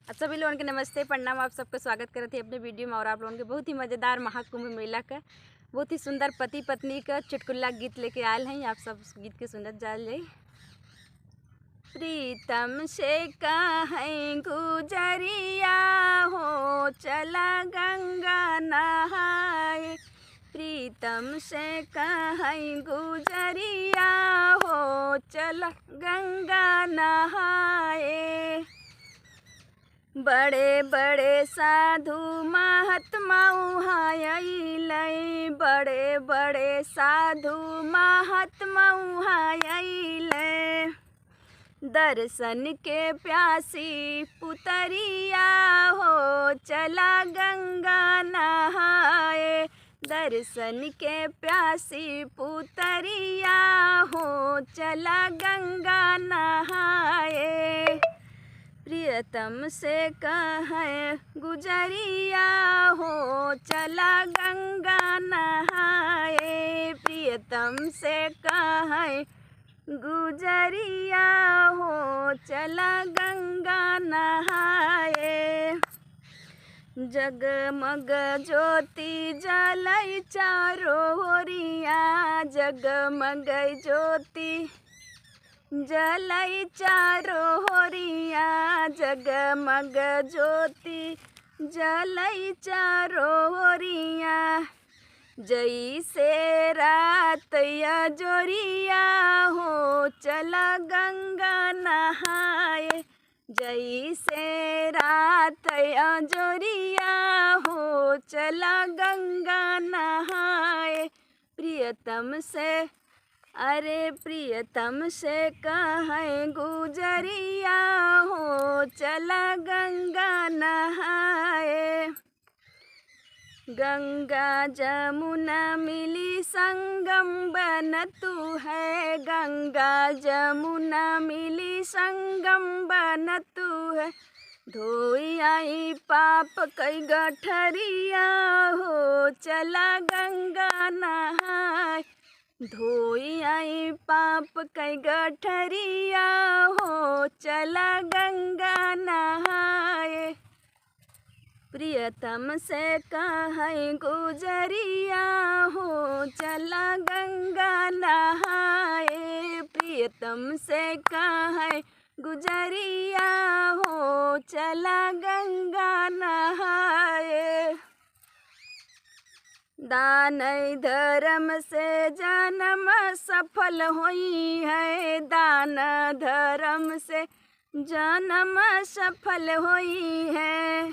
सभी लोगों के नमस्ते प्रणाम। आप सबका स्वागत करते हैं अपने वीडियो में। और आप लोगों के बहुत ही मज़ेदार महाकुंभ मेला का बहुत ही सुंदर पति पत्नी का चुटकुला गीत लेके आए हैं। आप सब उस गीत के सुनत जा जाए। प्रीतम से कहीं गुजरिया हो चला गंगा नहाए। प्रीतम से कहीं गुजरिया हो चला गंगा नहाए। बड़े बड़े साधु महात्मा उहाँ अइलै। बड़े बड़े साधु महात्मा उहाँ अइलै। दर्शन के प्यासी पुतरिया हो चला गंगा नहाए। दर्शन के प्यासी पुतरिया हो चला गंगा नहाए। प्रियतम से कहें गुजरिया हो चला गंगा नहाए। प्रियतम से कहें गुजरिया हो चला गंगा नहाए। जगमग ज्योति जलै चारों ओरिया। जगमग ज्योति जलै चारों ओरिया। जगमग ज्योति जलै चारों ओरिया। जैसे रात जोरिया हो चला गंगा नहाए। जैसे रात जोरिया हो चला गंगा नहाए। प्रियतम से प्रियतम से कहें गुजरिया हो चला गंगा नहाए। गंगा जमुना मिली संगम बनतु है। गंगा जमुना मिली संगम बनतु है। धोई आई पाप कई गठरिया हो चला गंगा नहाए। धोई आई पाप कई गठरिया हो चला गंगा नहाए। प्रियतम से कहें गुजरिया हो चला गंगा नहाए। प्रियतम से कहें गुजरिया हो चला गंगा नहाए। दान धर्म से जन्म सफल हुई है। दान धर्म से जन्म सफल हुई है।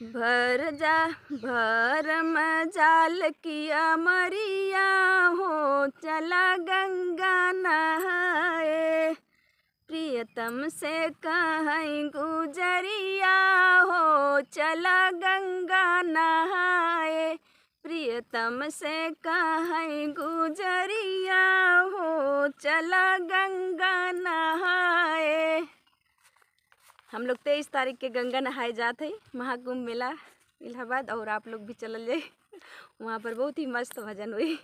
भरम जाल किया मरिया हो चला गंगा नहाए। प्रियतम से कहें गुजरिया हो चला गंगा नहाए। प्रियतम से कहें गुजरिया हो चला गंगा नहाए। हम लोग 23 तारीख के गंगा नहाए जाते महाकुंभ मेला इलाहाबाद। और आप लोग भी चलल जाए, वहाँ पर बहुत ही मस्त भजन हुई।